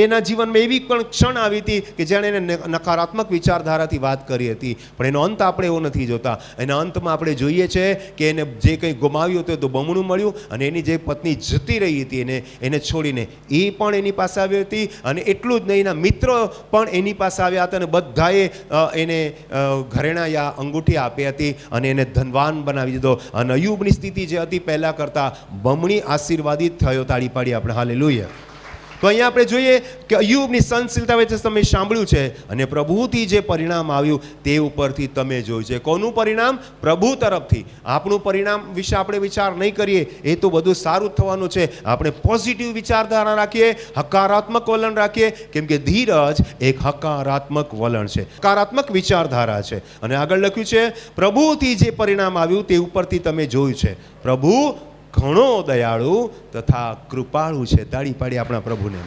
એના જીવનમાં એવી પણ ક્ષણ આવી હતી કે જેણે એને નકારાત્મક વિચારધારાથી વાત કરી હતી, પણ એનો અંત આપણે એવો નથી જોતા. એના અંતમાં આપણે જોઈએ છે કે એને જે કંઈ ગુમાવ્યું હતું તો બમણું મળ્યું, અને એની જે પત્ની જતી રહી હતી એને છોડીને, એ પણ એની પાસે આવી હતી. અને એટલું જ નહીં, એના મિત્રો પણ એની પાસે આવ્યા હતા, અને બધાએ એને ઘરેણા યા અંગૂઠી આપી હતી અને એને ધનવાન બનાવી દીધો. અને અય્યુબની સ્થિતિ જે હતી પહેલા કરતા બમણી આશીર્વાદિત થયો. તાળી પાડી આપણે હાલેલુયા. તો અહીંયા આપણે જોઈએ કે અય્યુબની સહનશીલતા વિશે તમે સાંભળ્યું છે, અને પ્રભુથી જે પરિણામ આવ્યું તે ઉપરથી તમે જોયું છે. કોનું પરિણામ? પ્રભુ તરફથી. આપણું પરિણામ વિશે આપણે વિચાર નહીં કરીએ, એ તો બધું સારું થવાનું છે. આપણે પોઝિટિવ વિચારધારા રાખીએ, હકારાત્મક વલણ રાખીએ, કેમ કે ધીરજ એક હકારાત્મક વલણ છે, હકારાત્મક વિચારધારા છે. અને આગળ લખ્યું છે, પ્રભુથી જે પરિણામ આવ્યું તે ઉપરથી તમે જોયું છે. પ્રભુ ઘણો દયાળુ તથા કૃપાળુ છે. તાળી પાડી આપણા પ્રભુને.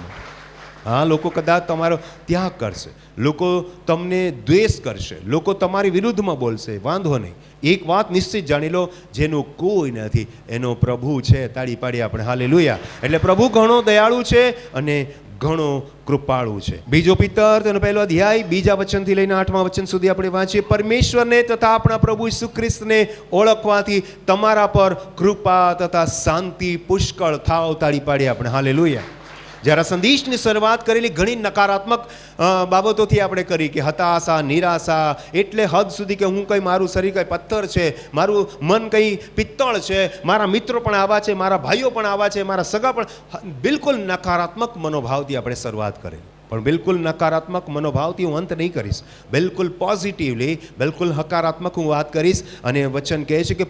હા, લોકો કદાચ તમારો ત્યાગ કરશે, લોકો તમને દ્વેષ કરશે, લોકો તમારી વિરુદ્ધમાં બોલશે, વાંધો નહીં. એક વાત નિશ્ચિત જાણી લો, જેનું કોઈ નથી એનો પ્રભુ છે. તાળી પાડી આપણે હાલેલુયા. એટલે પ્રભુ ઘણો દયાળુ છે અને ઘણો કૃપાળુ છે. બીજો પિતર તેનો પહેલો અધ્યાય 2 વચનથી લઈને 8મા વચન સુધી આપણે વાંચીએ. પરમેશ્વરને તથા આપણા પ્રભુ ઈસુ ખ્રિસ્તને ઓળખવાથી તમારા પર કૃપા તથા શાંતિ પુષ્કળ થાવ. તાળી પાડી આપણે હાલેલુયા. જ્યારે સંદેશની શરૂઆત કરેલી ઘણી નકારાત્મક બાબતોથી આપણે કરી, કે હતાશા, નિરાશા, એટલે હદ સુધી કે હું કંઈ, મારું શરીર કંઈ પથ્થર છે, મારું મન કંઈ પિત્તળ છે, મારા મિત્રો પણ આવા છે, મારા ભાઈઓ પણ આવા છે, મારા સગા પણ. બિલકુલ નકારાત્મક મનોભાવથી આપણે શરૂઆત કરેલી, પણ બિલકુલ નકારાત્મક મનોભાવથી હું અંત નહીં કરીશ. બિલકુલ પોઝિટિવલી, બિલકુલ હકારાત્મક હું વાત કરીશ. અને વચન કહે છે કે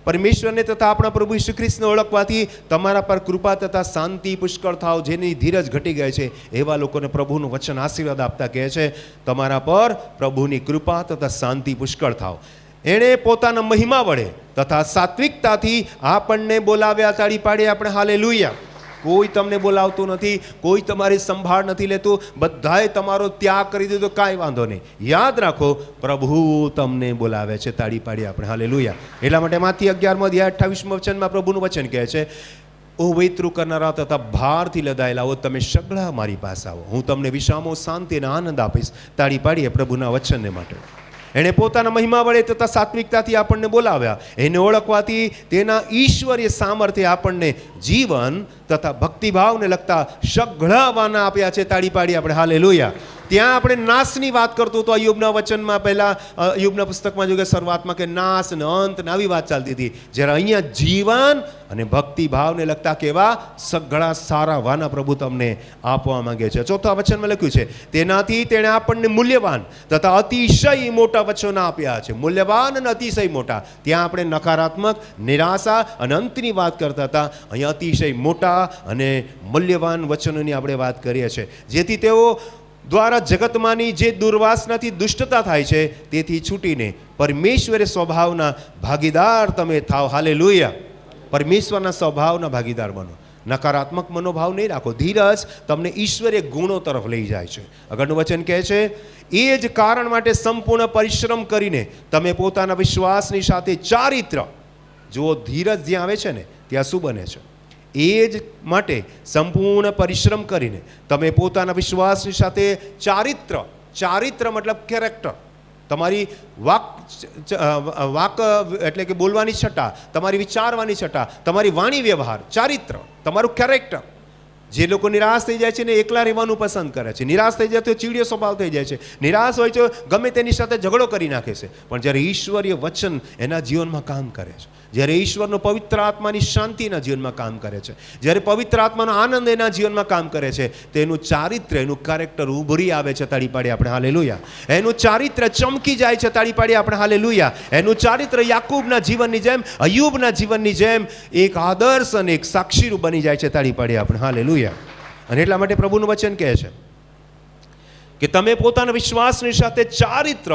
પરમેશ્વરને તથા આપણા પ્રભુ ઈસુ ખ્રિસ્તને ઓળખવાથી તમારા પર કૃપા તથા શાંતિ પુષ્કળ થાવ. જેની ધીરજ ઘટી ગઈ છે એવા લોકોને પ્રભુનું વચન આશીર્વાદ આપતા કહે છે, તમારા પર પ્રભુની કૃપા તથા શાંતિ પુષ્કળ થાવ. એણે પોતાના મહિમા વડે તથા સાત્વિકતાથી આપણને બોલાવ્યા. તાળી પાડી આપણે હાલેલુયા. કોઈ તમને બોલાવતું નથી, કોઈ તમારી સંભાળ નથી લેતું, બધાએ તમારો ત્યાગ કરી દીધો. કાંઈ વાંધો નહીં, યાદ રાખો પ્રભુ તમને બોલાવે છે. તાળી પાડી આપણે હાલેલુયા. એટલા માટે માથી 11મો અધ્યાય 28મા વચનમાં પ્રભુનું વચન કહે છે, ઓ વૈતરું કરનારા તથા ભારથી લદાયેલા હો, તમે સગળા મારી પાસે આવો, હું તમને વિશ્રામો, શાંતિ અને આનંદ આપીશ. તાળી પાડીએ પ્રભુના વચનને માટે. એણે પોતાના મહિમા વડે તથા સાત્વિકતાથી આપણને બોલાવ્યા. એને ઓળખવાથી તેના ઈશ્વરીય સામર્થ્ય આપણને જીવન તથા ભક્તિભાવને લગતા સઘળા વાના આપ્યા છે. તાળી પાડી આપણે હાલેલુયા. ત્યાં આપણે નાશની વાત કરતો હતો. અય્યુબના વચનમાં પહેલા અય્યુબના પુસ્તકમાં જો કે શરૂઆતમાં કે નાશ ને અંત ને આવી વાત ચાલતી હતી. જ્યારે અહીંયા જીવન અને ભક્તિ ભાવને લગતા કેવા સઘળા સારા વાના પ્રભુ તમને આપવા માંગે છે. ચોથા વચનમાં લખ્યું છે, તેનાથી તેણે આપણને મૂલ્યવાન તથા અતિશય મોટા વચનો આપ્યા છે. મૂલ્યવાન અને અતિશય મોટા. ત્યાં આપણે નકારાત્મક, નિરાશા અને અંતની વાત કરતા હતા. અહીંયા અતિશય મોટા અને મૂલ્યવાન વચનોની આપણે વાત કરીએ છીએ, જેથી તેઓ દ્વારા જગતમાંની જે દુર્વાસનાથી દુષ્ટતા થાય છે તેથી છૂટીને પરમેશ્વરે સ્વભાવના ભાગીદાર તમે થાવ. હાલેલુયા. પરમેશ્વરના સ્વભાવના ભાગીદાર બનો. નકારાત્મક મનોભાવ નહીં રાખો. ધીરજ તમને ઈશ્વરીય ગુણો તરફ લઈ જાય છે. આગળનું વચન કહે છે, એ જ કારણ માટે સંપૂર્ણ પરિશ્રમ કરીને તમે પોતાના વિશ્વાસની સાથે ચારિત્ર. જુઓ, ધીરજ જ્યાં આવે છે ને ત્યાં શું બને છે? એ જ માટે સંપૂર્ણ પરિશ્રમ કરીને તમે પોતાના વિશ્વાસની સાથે ચારિત્ર. ચારિત્ર મતલબ કેરેક્ટર. તમારી વાક એટલે કે બોલવાની છટા, તમારી વિચારવાની છટા, તમારી વાણી વ્યવહાર, ચારિત્ર, તમારું કેરેક્ટર. જે લોકો નિરાશ થઈ જાય છે ને એકલા રહેવાનું પસંદ કરે છે. નિરાશ થઈ જાય તો ચીડિયો સ્વભાવ થઈ જાય છે. નિરાશ હોય તો ગમે તેની સાથે ઝઘડો કરી નાખે છે. પણ જ્યારે ઈશ્વરીય વચન એના જીવનમાં કામ કરે છે, જ્યારે ઈશ્વરનો પવિત્ર આત્માની શાંતિ એના જીવનમાં કામ કરે છે, જ્યારે પવિત્ર આત્માનો આનંદ એના જીવનમાં કામ કરે છે, તેનું ચારિત્ર, એનું કેરેક્ટર ઉભરી આવે છે. તાળી પાડી આપણે હાલેલુયા. એનું ચારિત્ર ચમકી જાય છે. તાળી પાડી આપણે હાલેલુયા. એનું ચારિત્ર યાકૂબના જીવનની જેમ, અય્યુબના જીવનની જેમ એક આદર્શ અને એક સાક્ષીરૂપ બની જાય છે. તાળી પાડી આપણે હાલેલુયા. અને એટલા માટે પ્રભુનું વચન કહે છે કે તમે પોતાના વિશ્વાસની સાથે ચારિત્ર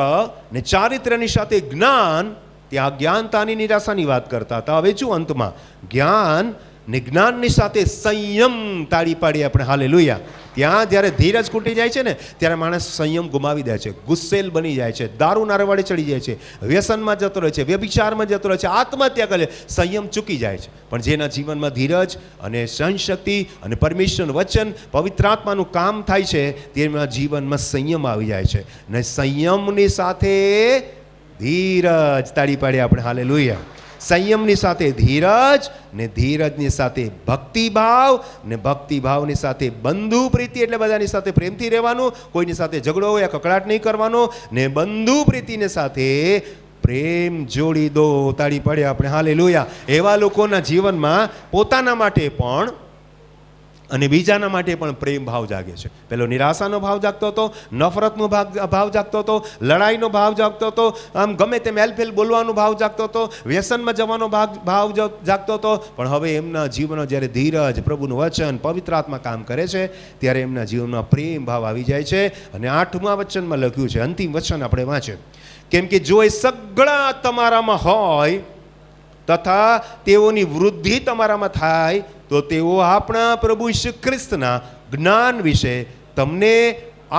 ને ચારિત્રની સાથે જ્ઞાન. ત્યાં અજ્ઞાનતાની, નિરાશાની વાત કરતા હતા. હવે શું અંતમાં જ્ઞાન ને જ્ઞાનની સાથે સંયમ. તાળી પાડી આપણે હાલેલુયા. ત્યાં જ્યારે ધીરજ ખૂટી જાય છે ને ત્યારે માણસ સંયમ ગુમાવી દે છે, ગુસ્સેલ બની જાય છે, દારૂ નારવાડે ચડી જાય છે, વ્યસનમાં જતો રહે છે, વ્યભિચારમાં જતો રહે છે, આત્મહત્યા કરે, સંયમ ચૂકી જાય છે. પણ જેના જીવનમાં ધીરજ અને સહનશક્તિ અને પરમેશ્વરનું વચન, પવિત્ર આત્માનું કામ થાય છે, તેના જીવનમાં સંયમ આવી જાય છે. ને સંયમની સાથે ધીરજ. તાળી પાડી આપણે હાલેલુયા. સંયમની સાથે ધીરજ ને ધીરજની સાથે ભક્તિભાવ ને ભક્તિભાવની સાથે બંધુ પ્રીતિ. એટલે બધાની સાથે પ્રેમથી રહેવાનું, કોઈની સાથે ઝઘડો હોય કકડાટ નહીં કરવાનો. ને બંધુ પ્રીતિની સાથે પ્રેમ જોડી દો. તાળી પાડી આપણે હાલેલુયા. એવા લોકોના જીવનમાં પોતાના માટે પણ અને બીજાના માટે પણ પ્રેમ ભાવ જાગે છે. પેલો નિરાશાનો ભાવ જાગતો હતો, નફરતનો ભાવ જાગતો હતો, લડાઈનો ભાવ જાગતો હતો, આમ ગમે તેમ હેલફેલ બોલવાનો ભાવ જાગતો હતો, વ્યસનમાં જવાનો ભાવ જાગતો હતો. પણ હવે એમના જીવનમાં જ્યારે ધીરજ, પ્રભુનું વચન, પવિત્ર આત્મા કામ કરે છે ત્યારે એમના જીવનમાં પ્રેમ ભાવ આવી જાય છે. અને 8મા વચનમાં લખ્યું છે, અંતિમ વચન આપણે વાંચે, કેમ કે જો એ સગળા તમારામાં હોય તથા તેઓની વૃદ્ધિ તમારામાં થાય તો તેઓ આપણા પ્રભુ ઈસુ ખ્રિસ્તના જ્ઞાન વિશે તમને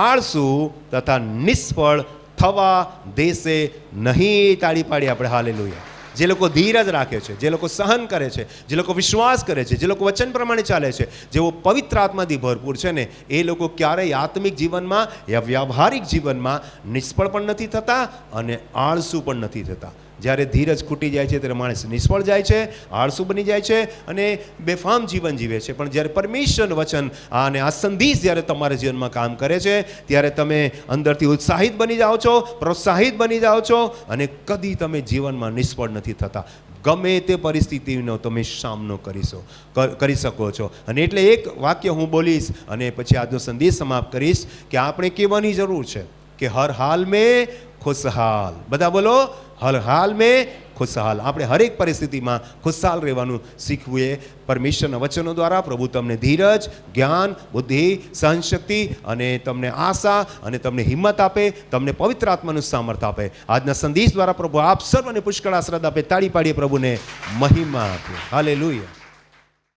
આળસુ તથા નિષ્ફળ થવા દેશે નહીં. તાળી પાડી આપણે હાલેલુયા. જે લોકો ધીરજ રાખે છે, જે લોકો સહન કરે છે, જે લોકો વિશ્વાસ કરે છે, જે લોકો વચન પ્રમાણે ચાલે છે, જેઓ પવિત્ર આત્માથી ભરપૂર છે ને, એ લોકો ક્યારેય આત્મિક જીવનમાં યા વ્યાવહારિક જીવનમાં નિષ્ફળ પણ નથી થતા અને આળસુ પણ નથી થતા. જ્યારે ધીરજ ખૂટી જાય છે ત્યારે માણસ નિષ્ફળ જાય છે, આળસુ બની જાય છે અને બેફામ જીવન જીવે છે. પણ જ્યારે પરમેશ્વરનું વચન અને આ સંદેશ જ્યારે તમારા જીવનમાં કામ કરે છે ત્યારે તમે અંદરથી ઉત્સાહિત બની જાઓ છો, પ્રોત્સાહિત બની જાઓ છો અને કદી તમે જીવનમાં નિષ્ફળ નથી થતા. ગમે તે પરિસ્થિતિનો તમે સામનો કરી શકો છો. અને એટલે એક વાક્ય હું બોલીશ અને પછી આજનો સંદેશ સમાપ્ત કરીશ કે આપણે કહેવાની જરૂર છે કે હર હાલ મેં ખુશહાલ. બધા બોલો, હર હાલ મેં ખુશહાલ. આપણે હરેક પરિસ્થિતિમાં ખુશહાલ રહેવાનું શીખવું એ પરમેશ્વરના વચનો દ્વારા. પ્રભુ તમને ધીરજ, જ્ઞાન, બુદ્ધિ, સહનશક્તિ અને તમને આશા અને તમને હિંમત આપે, તમને પવિત્ર આત્માનું સામર્થ્ય આપે. આજના સંદેશ દ્વારા પ્રભુ આપ સર્વને પુષ્કળ આશીર્વાદ આપે. તાળી પાડીએ પ્રભુને મહિમા આપે. હાલેલુયા.